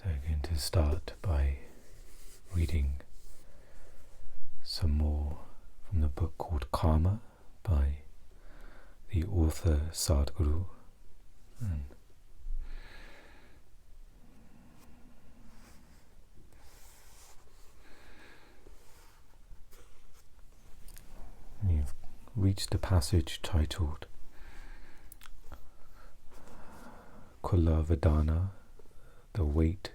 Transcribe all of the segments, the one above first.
So I'm going to start by reading some more from the book called Karma by the author Sadhguru. And you've reached a passage titled Kula Vedana, the weight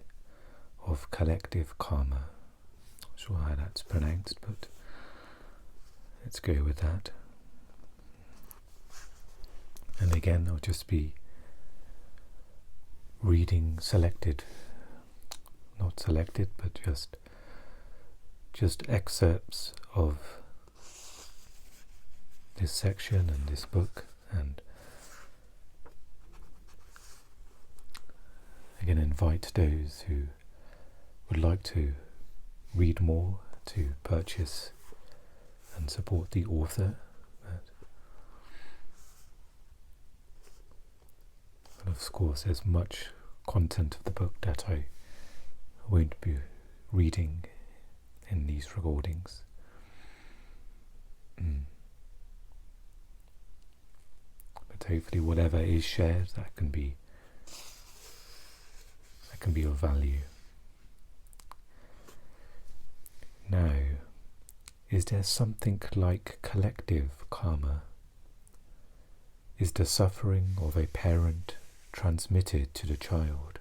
of collective karma. Not sure how that's pronounced, but let's go with that. And again, I'll just be reading not selected, but just excerpts of this section and this book, and again invite those who would like to read more to purchase and support the author. And of course there's much content of the book that I won't be reading in these recordings. But hopefully whatever is shared, that can be of value. Now, is there something like collective karma? Is the suffering of a parent transmitted to the child?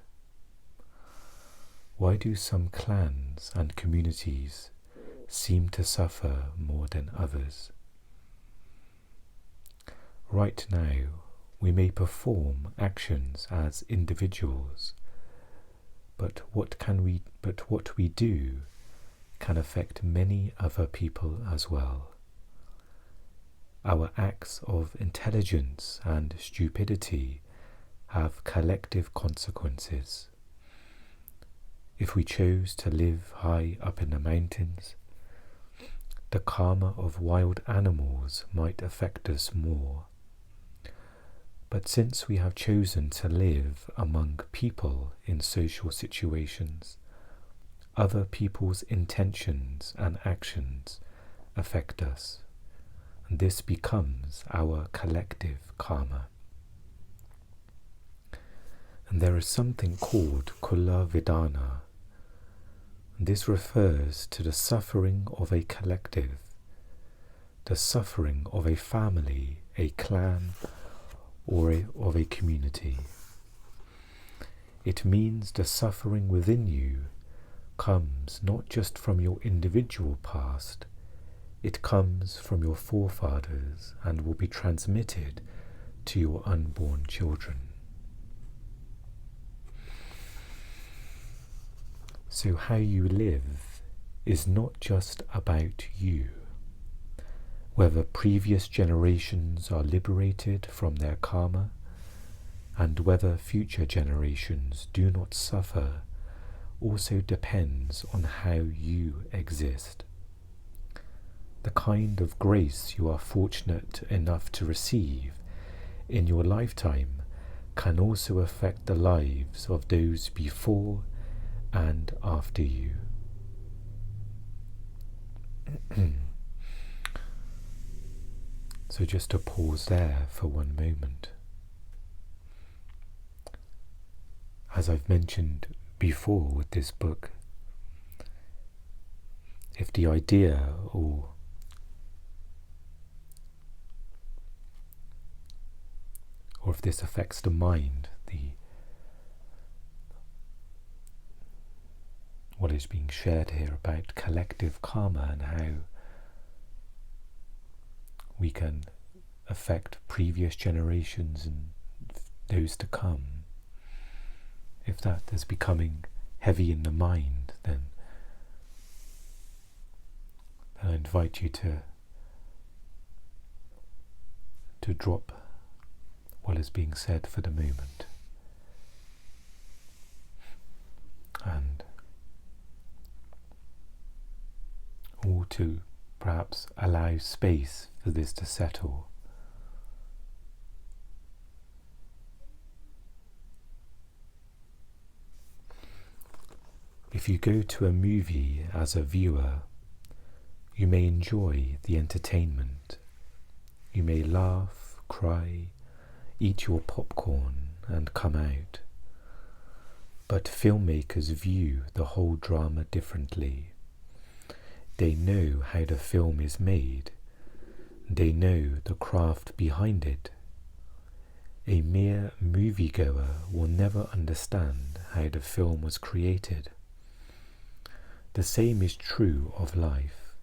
Why do some clans and communities seem to suffer more than others? Right now, we may perform actions as individuals, but what we do can affect many other people as well. Our acts of intelligence and stupidity have collective consequences. If we chose to live high up in the mountains, the karma of wild animals might affect us more. But since we have chosen to live among people in social situations, other people's intentions and actions affect us, and this becomes our collective karma. And there is something called Kula Vedana. This refers to the suffering of a collective, the suffering of a family, a clan, or of a community. It means the suffering within you comes not just from your individual past, it comes from your forefathers and will be transmitted to your unborn children. So how you live is not just about you. Whether previous generations are liberated from their karma, and whether future generations do not suffer, also depends on how you exist. The kind of grace you are fortunate enough to receive in your lifetime can also affect the lives of those before and after you. So just to pause there for one moment. As I've mentioned before with this book, if the idea or if this affects the mind, what is being shared here about collective karma and how we can affect previous generations and those to come. If that is becoming heavy in the mind, then I invite you to drop what is being said for the moment and or to perhaps allow space for this to settle. If you go to a movie as a viewer, you may enjoy the entertainment. You may laugh, cry, eat your popcorn and come out. But filmmakers view the whole drama differently. They know how the film is made. They know the craft behind it. A mere moviegoer will never understand how the film was created. The same is true of life.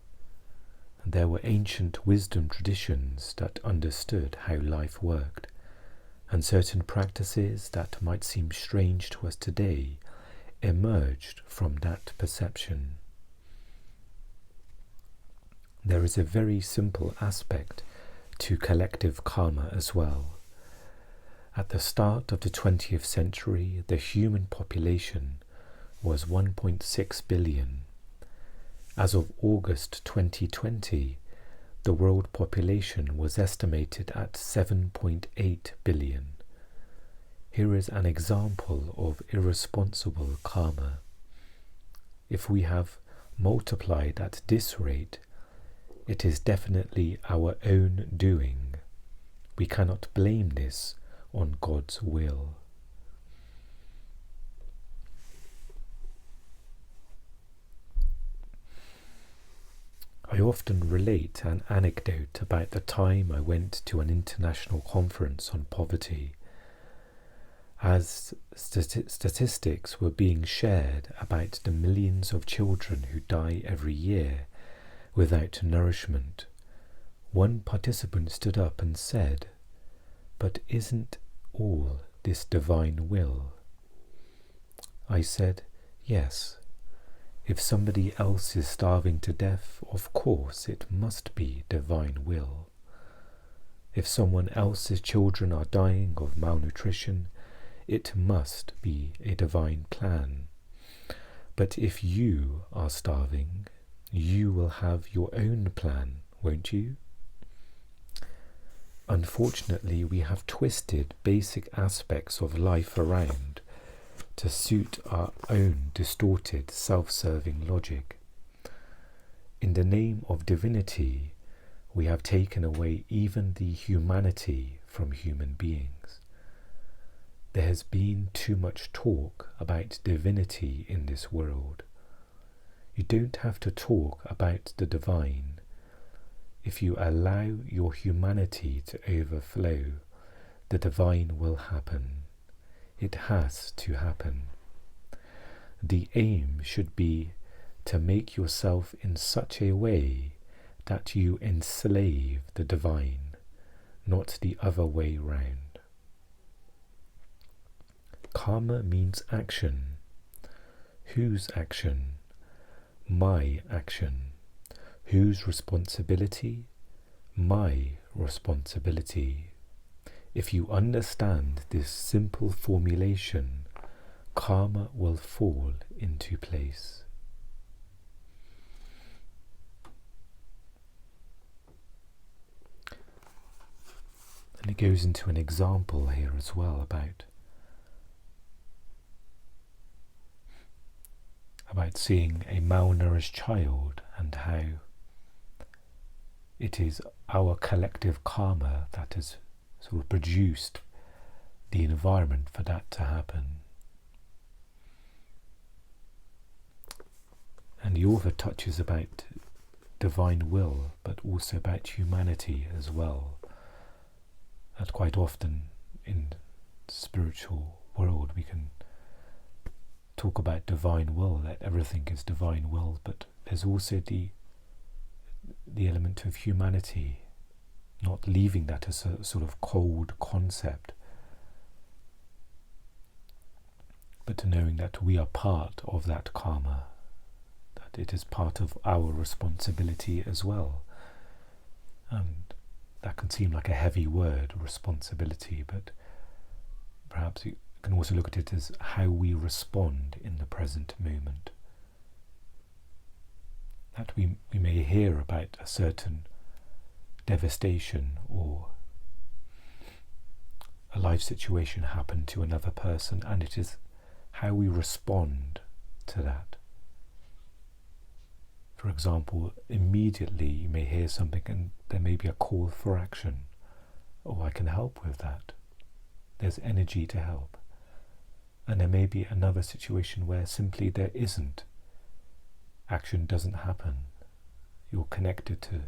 There were ancient wisdom traditions that understood how life worked, and certain practices that might seem strange to us today emerged from that perception. There is a very simple aspect to collective karma as well. At the start of the 20th century, the human population was 1.6 billion. As of August 2020, the world population was estimated at 7.8 billion. Here is an example of irresponsible karma. If we have multiplied at this rate, it is definitely our own doing. We cannot blame this on God's will. I often relate an anecdote about the time I went to an international conference on poverty. As statistics were being shared about the millions of children who die every year without nourishment, one participant stood up and said, "But isn't all this divine will?" I said, "Yes. If somebody else is starving to death, of course it must be divine will. If someone else's children are dying of malnutrition, it must be a divine plan. But if you are starving, you will have your own plan, won't you?" Unfortunately, we have twisted basic aspects of life around to suit our own distorted, self-serving logic. In the name of divinity, we have taken away even the humanity from human beings. There has been too much talk about divinity in this world. You don't have to talk about the divine. If you allow your humanity to overflow, the divine will happen. It has to happen. The aim should be to make yourself in such a way that you enslave the divine, not the other way round. Karma means action. Whose action? My action. Whose responsibility? My responsibility. If you understand this simple formulation, karma will fall into place. And it goes into an example here as well about seeing a malnourished child and how it is our collective karma that has sort of produced the environment for that to happen. And the author touches about divine will, but also about humanity as well. That quite often in the spiritual world we can talk about divine will, that everything is divine will, but there's also the element of humanity, not leaving that as a sort of cold concept, but knowing that we are part of that karma, that it is part of our responsibility as well. And that can seem like a heavy word, responsibility, but perhaps you can also look at it as how we respond in the present moment. That we may hear about a certain devastation or a life situation happen to another person, and it is how we respond to that For example, immediately you may hear something and there may be a call for action. Oh, I can help with that. There's energy to help. And there may be another situation where simply there isn't. Action doesn't happen. You're connected to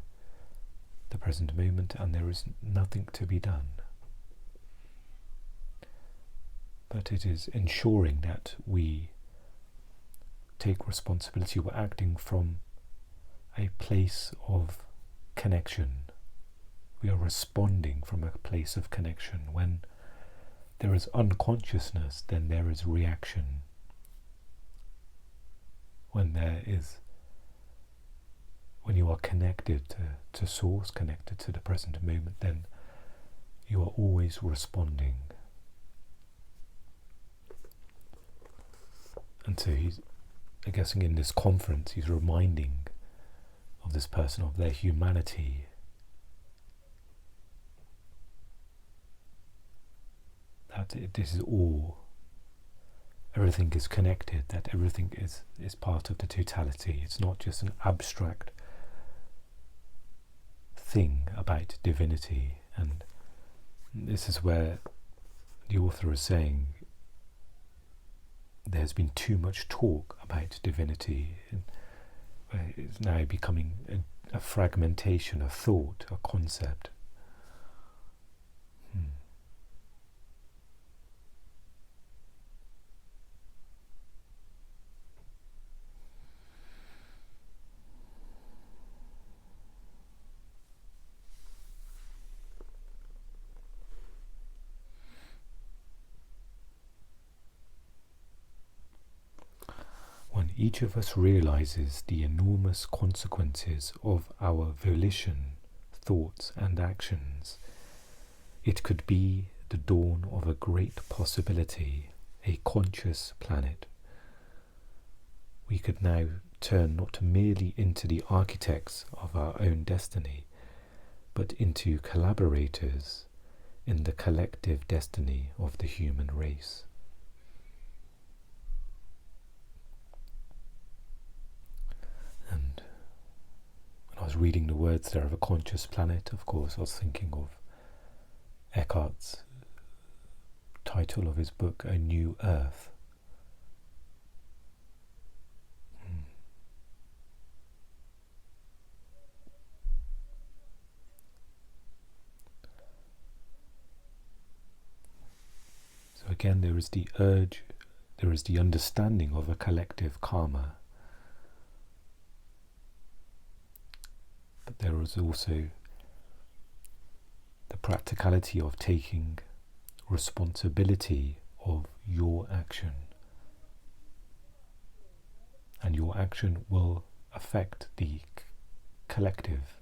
the present moment and there is nothing to be done. But it is ensuring that we take responsibility. We're acting from a place of connection. We are responding from a place of connection. When there is unconsciousness, then there is reaction. When you are connected to source, connected to the present moment, then you are always responding. And so I'm guessing in this conference, he's reminding of this person of their humanity. That this is all, everything is connected, that everything is part of the totality. It's not just an abstract thing about divinity. And this is where the author is saying there's been too much talk about divinity. It's now becoming a fragmentation, a thought, a concept. When each of us realizes the enormous consequences of our volition, thoughts and actions, it could be the dawn of a great possibility, a conscious planet. We could now turn not merely into the architects of our own destiny, but into collaborators in the collective destiny of the human race. And when I was reading the words there of a conscious planet, of course I was thinking of Eckhart's title of his book, A New Earth. So again, there is the urge, there is the understanding of a collective karma, but there is also the practicality of taking responsibility of your action. And your action will affect the collective.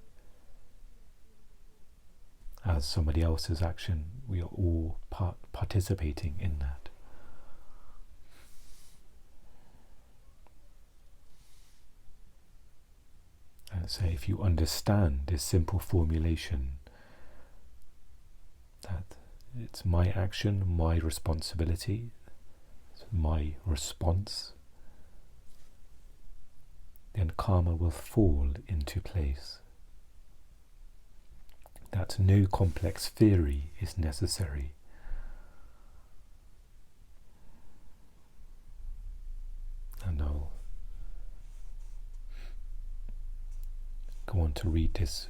As somebody else's action, we are all participating in that. And so if you understand this simple formulation, that it's my action, my responsibility, it's my response, then karma will fall into place. That no complex theory is necessary. And I'll go on to read this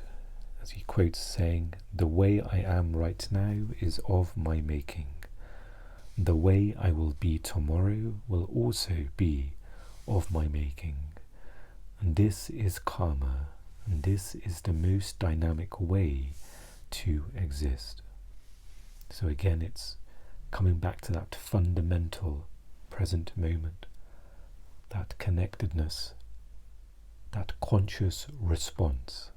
as he quotes saying, "The way I am right now is of my making. The way I will be tomorrow will also be of my making. And this is karma, and this is the most dynamic way to exist." So again, it's coming back to that fundamental present moment, that connectedness, that conscious response.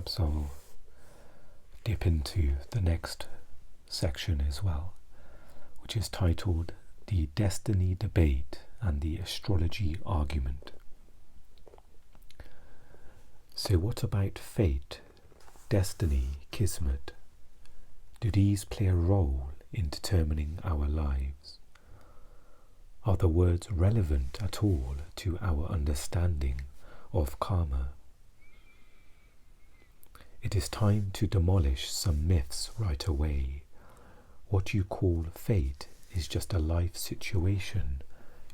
perhaps I'll dip into the next section as well, which is titled The Destiny Debate and the Astrology Argument. So what about fate, destiny, kismet? Do these play a role in determining our lives? Are the words relevant at all to our understanding of karma? It is time to demolish some myths right away. What you call fate is just a life situation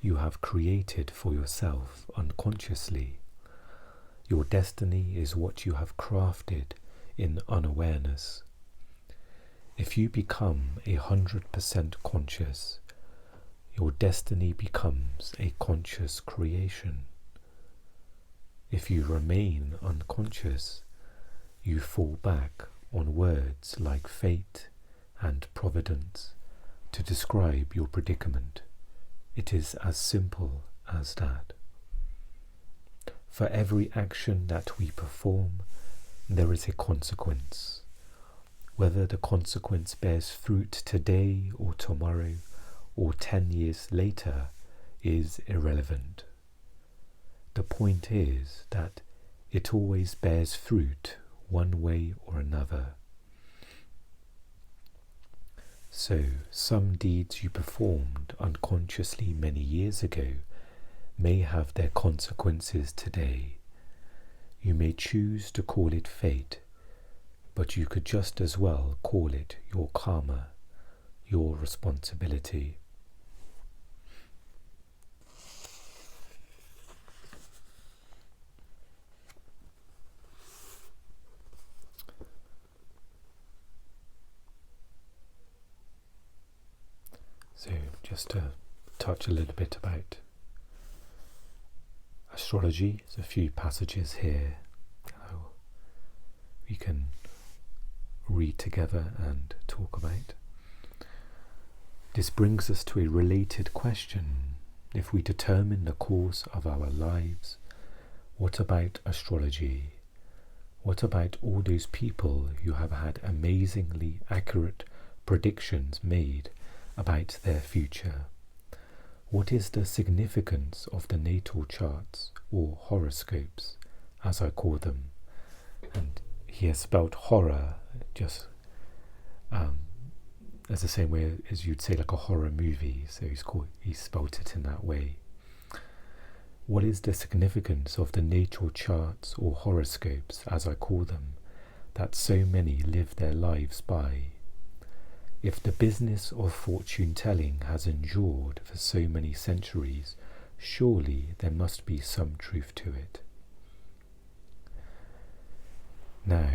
you have created for yourself unconsciously. Your destiny is what you have crafted in unawareness. If you become 100% conscious, your destiny becomes a conscious creation. If you remain unconscious, you fall back on words like fate and providence to describe your predicament. It is as simple as that. For every action that we perform, there is a consequence. Whether the consequence bears fruit today or tomorrow or 10 years later is irrelevant. The point is that it always bears fruit one way or another. So, some deeds you performed unconsciously many years ago may have their consequences today. You may choose to call it fate, but you could just as well call it your karma, your responsibility. So just to touch a little bit about astrology, there's a few passages here we can read together and talk about. This brings us to a related question. If we determine the course of our lives, what about astrology? What about all those people who have had amazingly accurate predictions made about their future? What is the significance of the natal charts, or horoscopes, as I call them? And he has spelled horror just as the same way as you'd say like a horror movie, so he spelled it in that way. What is the significance of the natal charts, or horoscopes, as I call them, that so many live their lives by? If the business of fortune-telling has endured for so many centuries, surely there must be some truth to it. Now,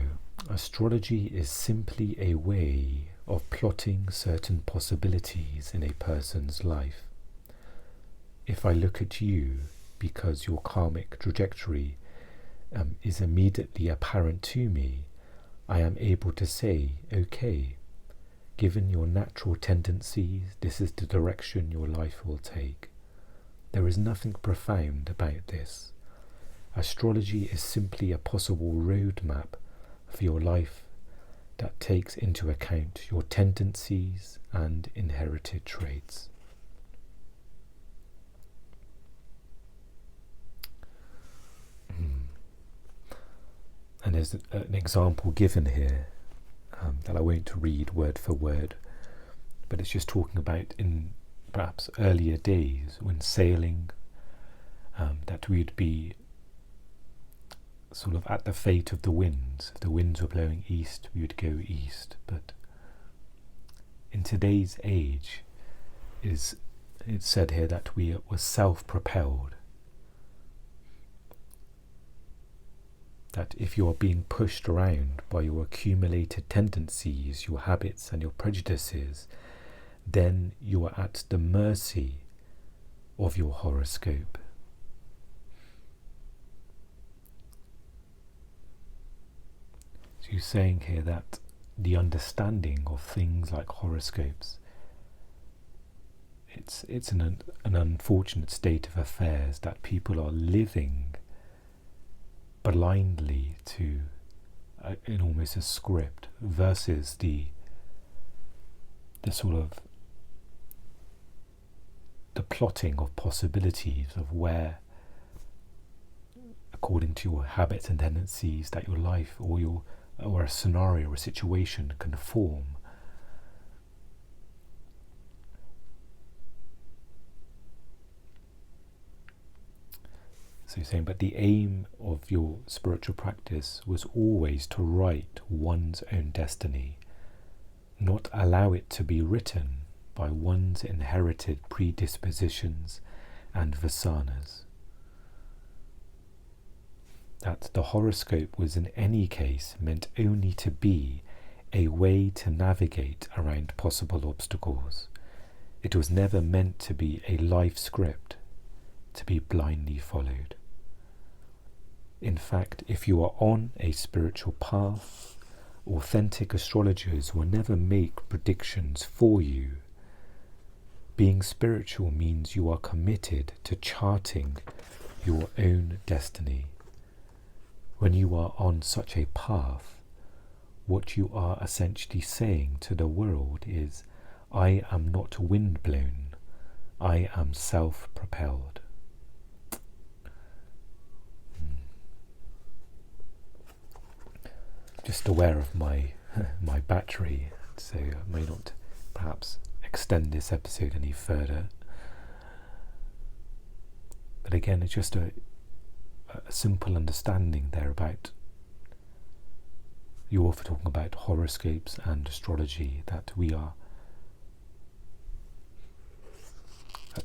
astrology is simply a way of plotting certain possibilities in a person's life. If I look at you because your karmic trajectory is immediately apparent to me, I am able to say, okay, given your natural tendencies, this is the direction your life will take. There is nothing profound about this. Astrology is simply a possible roadmap for your life that takes into account your tendencies and inherited traits. And there's an example given here that I won't read word for word, but it's just talking about in perhaps earlier days when sailing, that we'd be sort of at the fate of the winds. If the winds were blowing east, we would go east. But in today's age, it's said here that we were self-propelled. That if you are being pushed around by your accumulated tendencies, your habits and your prejudices, then you are at the mercy of your horoscope. So you're saying here that the understanding of things like horoscopes, it's an unfortunate state of affairs that people are living blindly to in almost a script, versus the sort of the plotting of possibilities of where, according to your habits and tendencies, that your life or a scenario or a situation can form. So you're saying, but the aim of your spiritual practice was always to write one's own destiny, not allow it to be written by one's inherited predispositions and vasanas. That the horoscope was in any case meant only to be a way to navigate around possible obstacles. It was never meant to be a life script to be blindly followed. In fact, if you are on a spiritual path, authentic astrologers will never make predictions for you. Being spiritual means you are committed to charting your own destiny. When you are on such a path, what you are essentially saying to the world is, I am not wind-blown, I am self-propelled. Just aware of my battery, so I may not perhaps extend this episode any further. But again, it's just a simple understanding there about, you're often talking about horoscopes and astrology, that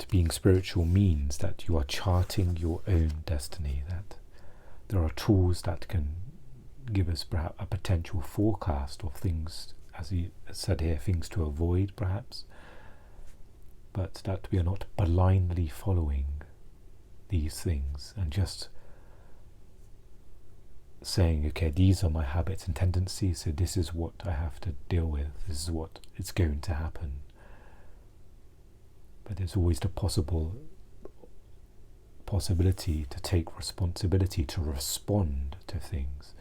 being spiritual means that you are charting your own destiny, that there are tools that can give us perhaps a potential forecast of things, as he said here, things to avoid perhaps, but that we are not blindly following these things and just saying, okay, these are my habits and tendencies, so this is what I have to deal with, this is what is going to happen. But there's always the possibility to take responsibility, to respond to things.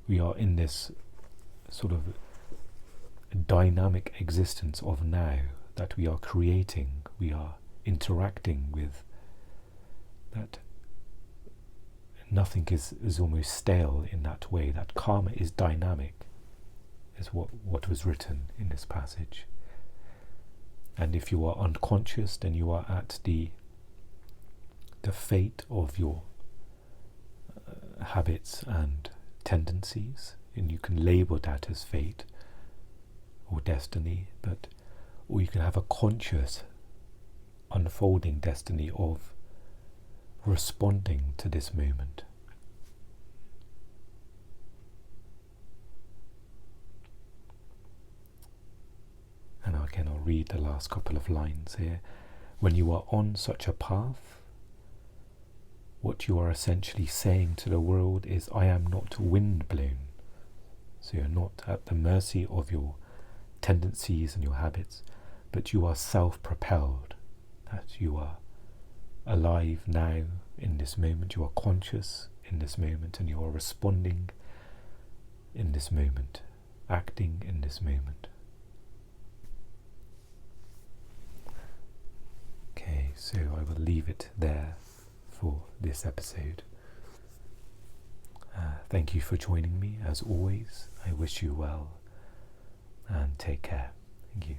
We are in this sort of dynamic existence of now that we are creating, we are interacting with, that nothing is almost stale in that way, that karma is dynamic, is what was written in this passage. And if you are unconscious, then you are at the fate of your habits and tendencies, and you can label that as fate or destiny, or you can have a conscious unfolding destiny of responding to this moment. And again, I'll read the last couple of lines here. When you are on such a path, what you are essentially saying to the world is, I am not wind-blown. So you're not at the mercy of your tendencies and your habits, but you are self-propelled, that you are alive now in this moment, you are conscious in this moment, and you are responding in this moment, acting in this moment. Okay, so I will leave it there for this episode. Thank you for joining me as always. I wish you well and take care. Thank you.